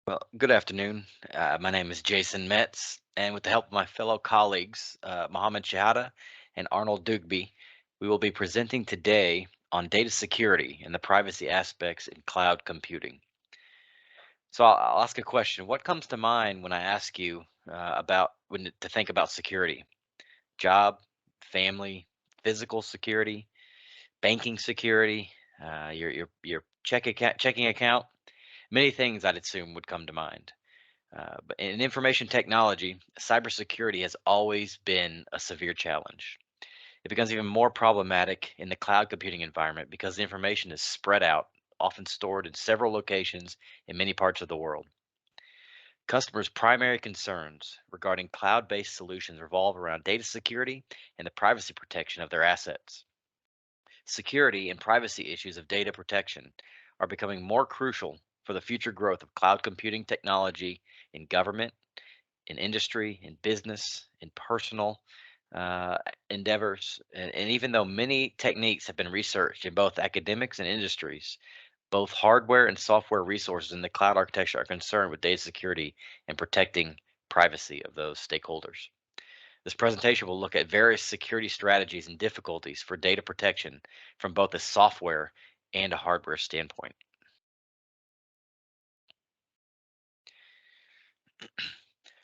Well, good afternoon. My name is Jason Metz, and with the help of my fellow colleagues, Mohammed Shahada and Arnold Dugby, we will be presenting today on data security and the privacy aspects in cloud computing. So I'll ask a question. What comes to mind when I ask you about when to think about security? Job, family, physical security, banking security, your checking account. Many things I'd assume would come to mind. But in information technology, cybersecurity has always been a severe challenge. It becomes even more problematic in the cloud computing environment because the information is spread out, often stored in several locations in many parts of the world. Customers' primary concerns regarding cloud based solutions revolve around data security and the privacy protection of their assets. Security and privacy issues of data protection are becoming more crucial for the future growth of cloud computing technology in government, in industry, in business, in personal endeavors. And even though many techniques have been researched in both academics and industries, both hardware and software resources in the cloud architecture are concerned with data security and protecting privacy of those stakeholders. This presentation will look at various security strategies and difficulties for data protection from both a software and a hardware standpoint.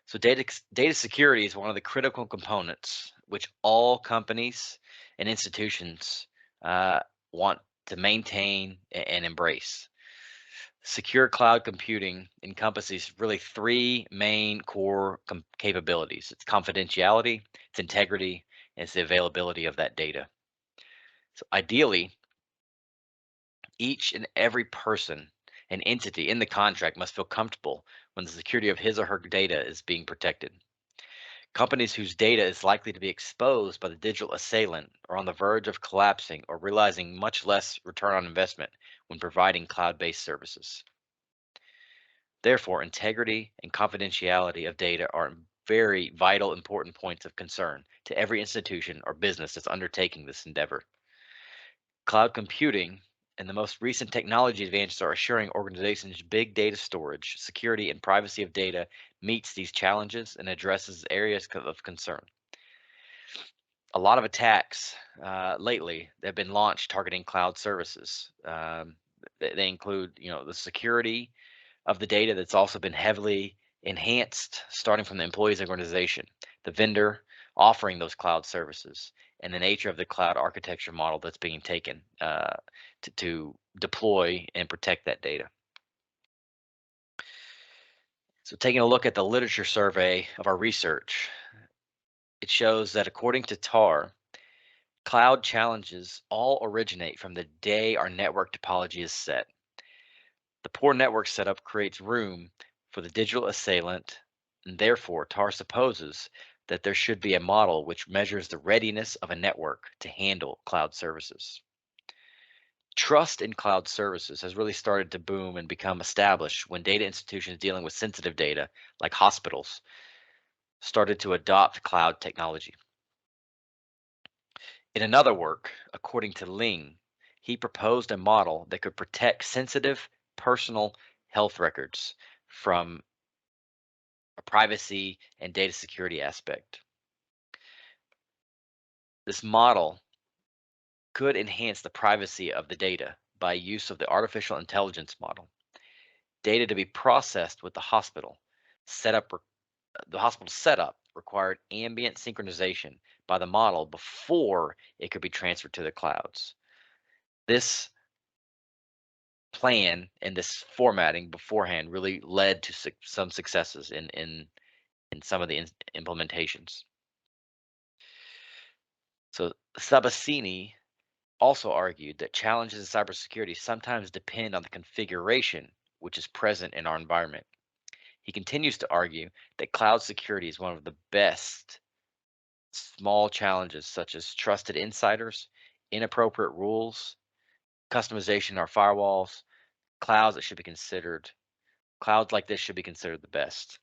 So data security is one of the critical components which all companies and institutions uh, want to maintain and embrace. Secure cloud computing encompasses really three main core capabilities. It's confidentiality, it's integrity, and it's the availability of that data. So ideally, each and every person and entity in the contract must feel comfortable when the security of his or her data is being protected. Companies whose data is likely to be exposed by the digital assailant are on the verge of collapsing or realizing much less return on investment when providing cloud based services. Therefore, integrity and confidentiality of data are very vital, important points of concern to every institution or business that's undertaking this endeavor. Cloud computing and the most recent technology advances are assuring organizations big data storage, security, and privacy of data meets these challenges and addresses areas of concern. A lot of attacks lately that have been launched targeting cloud services. They include, the security of the data that's also been heavily enhanced, starting from the employee's organization, the vendor offering those cloud services, and the nature of the cloud architecture model that's being taken to deploy and protect that data. So, taking a look at the literature survey of our research, it shows that according to TAR, cloud challenges all originate from the day our network topology is set. The poor network setup creates room for the digital assailant, and therefore TAR supposes that there should be a model which measures the readiness of a network to handle cloud services. Trust in cloud services has really started to boom and become established when data institutions dealing with sensitive data, like hospitals, started to adopt cloud technology. In another work, according to Ling, he proposed a model that could protect sensitive personal health records from a privacy and data security aspect. This model could enhance the privacy of the data by use of the artificial intelligence model. Data to be processed with the hospital setup. The hospital setup required ambient synchronization by the model before it could be transferred to the clouds. This plan and this formatting beforehand really led to some successes in some of the implementations. So Sabassini also argued that challenges in cybersecurity sometimes depend on the configuration which is present in our environment. He continues to argue that cloud security is one of the best small challenges, such as trusted insiders, inappropriate rules, customization in our firewalls, clouds that should be considered, clouds like this should be considered the best.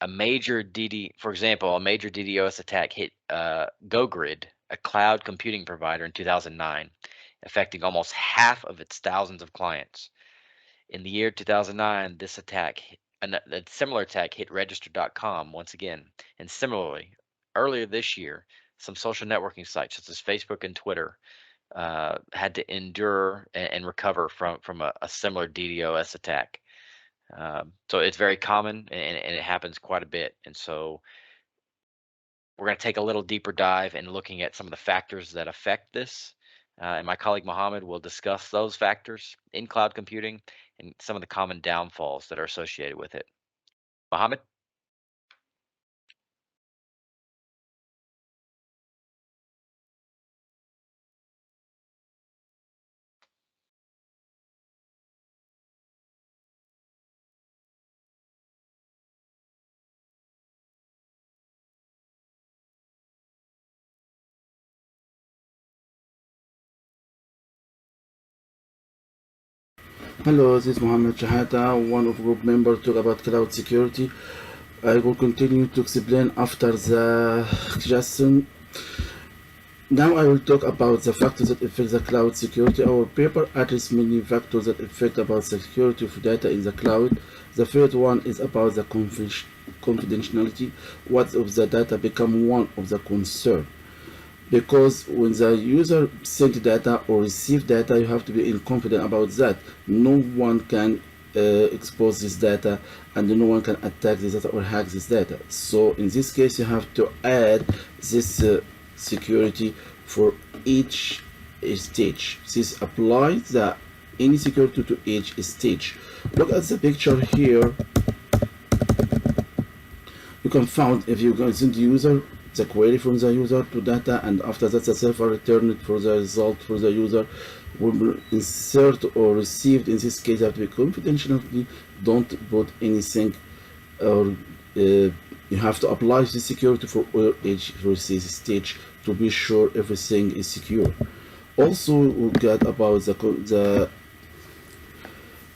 For example, a major DDoS attack hit GoGrid, a cloud computing provider in 2009, affecting almost half of its thousands of clients. In the year 2009, this attack, a similar attack hit register.com once again. And similarly, earlier this year, some social networking sites such as Facebook and Twitter had to endure and recover from a similar DDoS attack. So it's very common and it happens quite a bit. And so we're going to take a little deeper dive in looking at some of the factors that affect this. And my colleague Mohammed will discuss those factors in cloud computing and some of the common downfalls that are associated with it. Mohammed? Hello, this is Mohammed Shahata, one of group members talk about cloud security. I will continue to explain after the Jason. Now I will talk about the factors that affect the cloud security. Our paper addresses many factors that affect about security of data in the cloud. The first one is about the confidentiality. What of the data become one of the concern. Because when the user send data or receive data, you have to be confident about that. No one can expose this data, and no one can attack this data or hack this data. So in this case, you have to add this security for each stage. This applies the any security to each stage. Look at the picture here. You can find if you can send the user the query from the user to data, and after that the server return it for the result for the user will insert or received. In this case, you have to be confidentiality. Don't put anything, or you have to apply the security for each stage to be sure everything is secure. Also, we get about the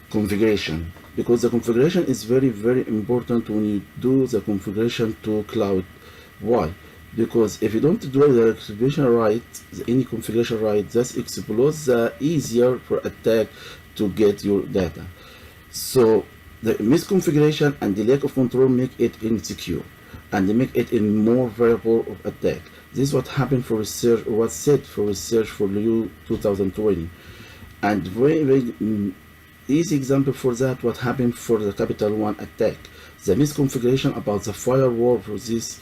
configuration, because the configuration is very important when you do the configuration to cloud. Why? Because if you don't do the configuration right, any configuration right, that explodes easier for attack to get your data. So the misconfiguration and the lack of control make it insecure and they make it in more variable of attack. This is what happened for research, or what's said for research for you 2020. And very easy example for that, what happened for the Capital One attack. The misconfiguration about the firewall for this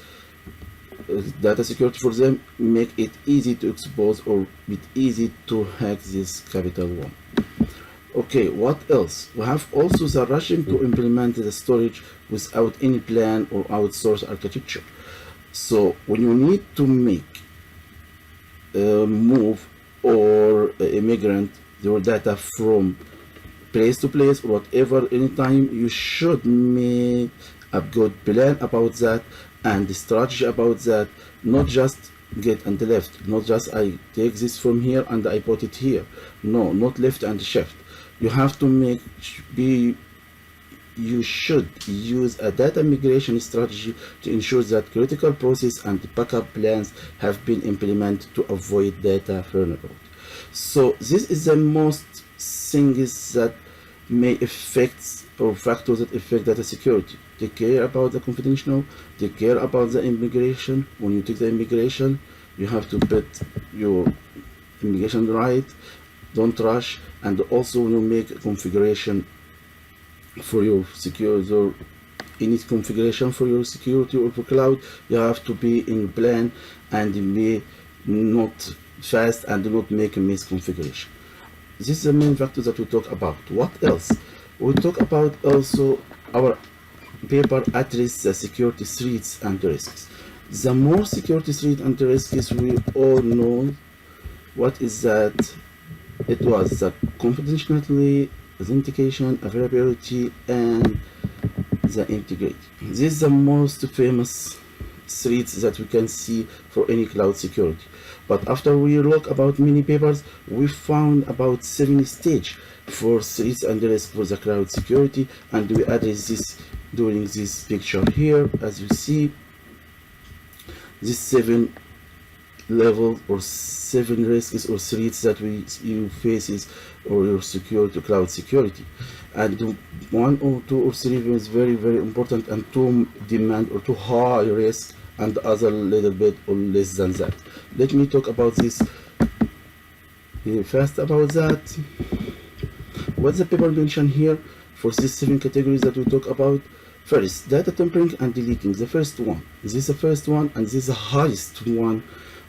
data security for them make it easy to expose or it easy to hack this Capital One. Okay, what else? We have also the rushing to implement the storage without any plan or outsource architecture. So when you need to make a move or immigrant your data from place to place or whatever, anytime, you should make a good plan about that and the strategy about that, not just get and left, not just I take this from here and I put it here. No, not left and shift. You have to you should use a data migration strategy to ensure that critical process and backup plans have been implemented to avoid data burnout. So this is the most things that may affect or factors that affect data security. Take care about the confidential, take care about the immigration. When you take the immigration, you have to put your immigration right, don't rush, and also when you make a configuration for your security or any configuration for your security or for cloud, you have to be in plan and be not fast and do not make a misconfiguration. This is the main factor that we talk about. What else? We talk about also our paper address the security threats and risks. The more security threat and risks we all know what is that. It was the confidentiality, authentication, availability, and the integrity. This is the most famous threats that we can see for any cloud security. But after we look about many papers, we found about 7 stages for threats and risks for the cloud security, and we address this during this picture here. As you see, these 7 levels or 7 risks or threats that you faces or your security, cloud security. And 1 or 2 or 3 is very very important, and too demand or too high risk, and other little bit or less than that. Let me talk about this first about that. What the paper mention here for these 7 categories that we talk about. First, data tampering and leaking. The first one. This is the first one, and this is the highest one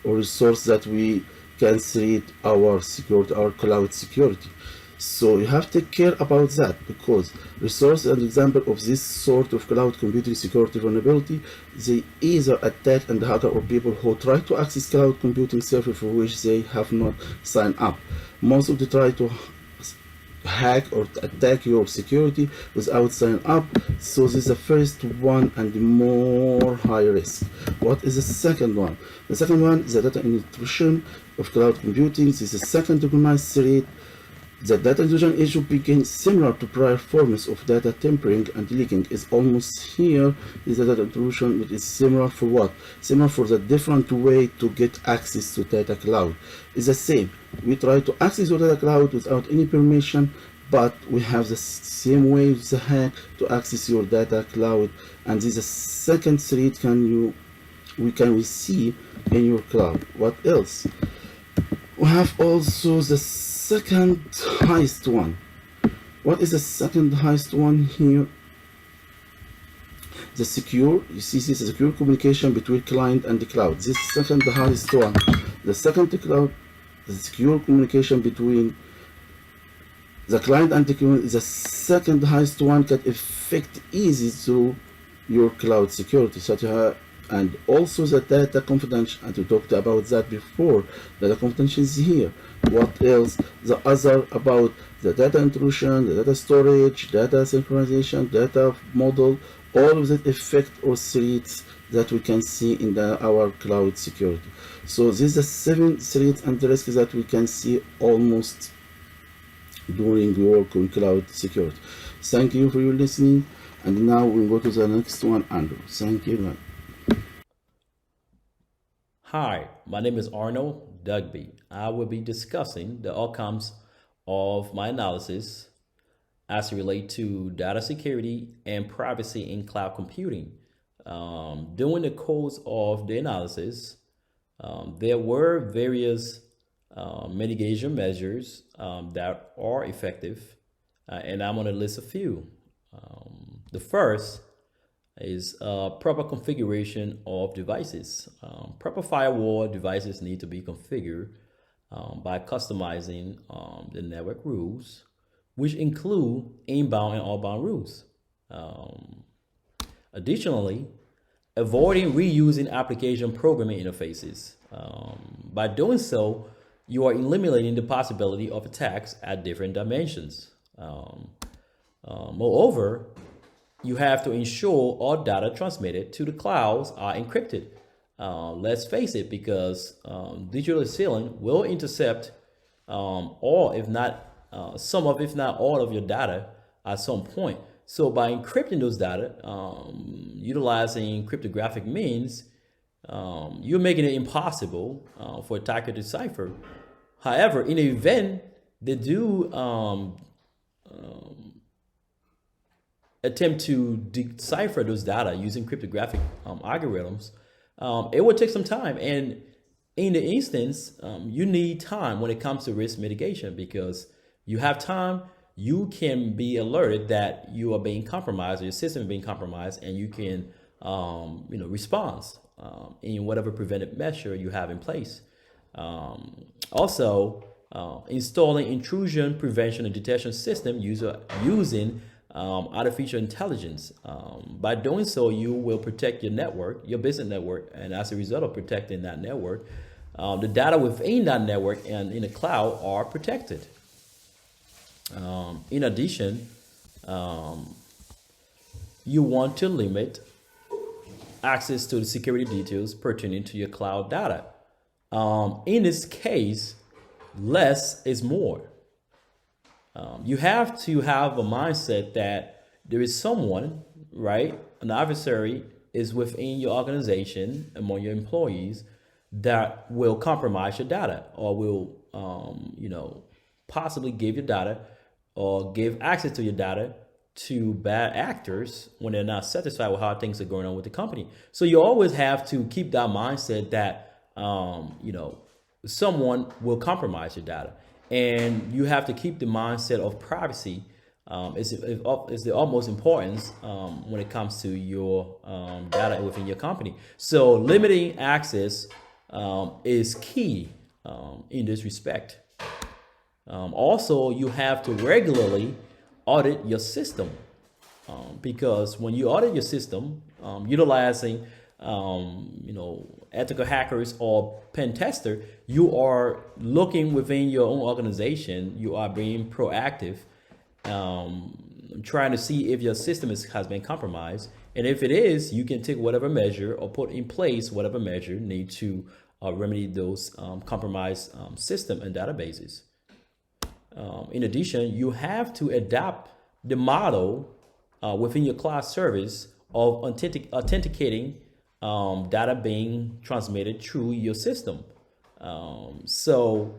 or resource that we can threat our security, our cloud security. So you have to take care about that, because resource and example of this sort of cloud computing security vulnerability, they either attack and hacker or people who try to access cloud computing server for which they have not signed up. Most of them try to hack or attack your security without signing up. So this is the first one and more high risk. What is the second one? The second one is the data intrusion of cloud computing. This is the second recognized threat. The data intrusion issue became similar to prior forms of data tampering and leaking. Is almost here is the data intrusion, but is similar for what? Similar for the different way to get access to data cloud. It's the same. We try to access your data cloud without any permission, but we have the same way with the hack to access your data cloud. And this is the second threat we see in your cloud. What else? We have also the second highest one. What is the second highest one here? The secure, you see this is secure communication between client and the cloud. This second highest one. The second cloud, the secure communication between the client and the cloud is the second highest one, can affect easy through your cloud security, such as, and also the data confidential, and we talked about that before. Data confidential is here. What else? The other about the data intrusion, the data storage, data synchronization, data model, all of that effect or threats that we can see in our cloud security. So these are 7 threats and risks that we can see almost during your work on cloud security. Thank you for your listening, and now we'll go to the next one, Andrew. Thank you, man. Hi, my name is Arnold Dugby. I will be discussing the outcomes of my analysis as it relates to data security and privacy in cloud computing. During the course of the analysis, there were various mitigation measures that are effective, and I'm going to list a few. The first is proper configuration of devices. Proper firewall devices need to be configured by customizing the network rules, which include inbound and outbound rules. Additionally, avoiding reusing application programming interfaces. By doing so, you are eliminating the possibility of attacks at different dimensions. Moreover, you have to ensure all data transmitted to the clouds are encrypted. Let's face it, because digital ceiling will intercept all, if not some of, if not all of your data at some point. So by encrypting those data, utilizing cryptographic means, you're making it impossible for attacker to decipher. However, in the event they do attempt to decipher those data using cryptographic algorithms, it will take some time. And in the instance, you need time when it comes to risk mitigation, because you have time, you can be alerted that you are being compromised, or your system is being compromised, and you can respond in whatever preventive measure you have in place. Also, installing intrusion prevention and detection system using artificial intelligence. By doing so, you will protect your network, your business network, and as a result of protecting that network, the data within that network and in the cloud are protected. In addition, you want to limit access to the security details pertaining to your cloud data. In this case, less is more. You have to have a mindset that there is someone, right? An adversary is within your organization, among your employees, that will compromise your data or will, possibly give your data or give access to your data to bad actors when they're not satisfied with how things are going on with the company. So you always have to keep that mindset that, someone will compromise your data. And you have to keep the mindset of privacy is the utmost importance when it comes to your data within your company. So limiting access is key in this respect. Also, you have to regularly audit your system because when you audit your system, utilizing ethical hackers or pen tester, you are looking within your own organization. You are being proactive, trying to see if your system has been compromised, and if it is, you can take whatever measure or put in place whatever measure need to remedy those compromised system and databases. In addition, you have to adapt the model within your cloud service of authenticating data being transmitted through your system. So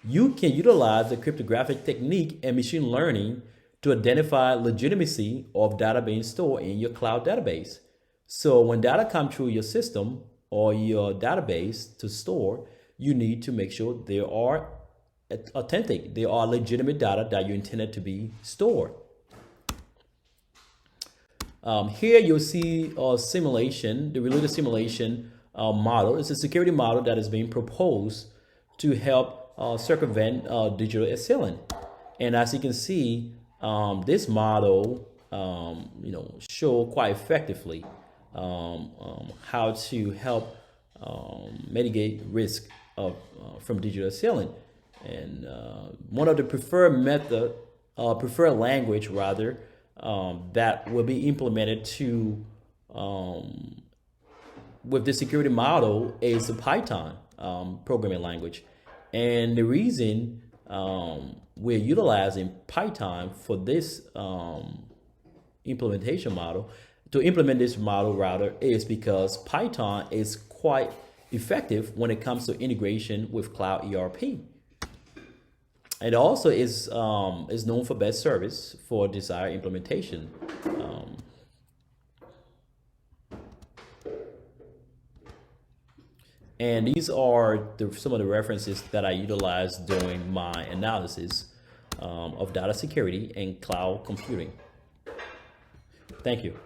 you can utilize the cryptographic technique and machine learning to identify legitimacy of data being stored in your cloud database. So when data comes through your system or your database to store, you need to make sure they are authentic. They are legitimate data that you intended to be stored. Here you'll see a simulation, the related simulation model. It's a security model that is being proposed to help circumvent digital assailant. And as you can see, this model, show quite effectively how to help mitigate risk of from digital assailant. And one of the preferred language rather, that will be implemented to with the security model is the Python programming language. And the reason we're utilizing Python for this implementation model, to implement this model rather, is because Python is quite effective when it comes to integration with cloud ERP. It also is known for best service for desired implementation. And these are some of the references that I utilized during my analysis of data security and cloud computing. Thank you.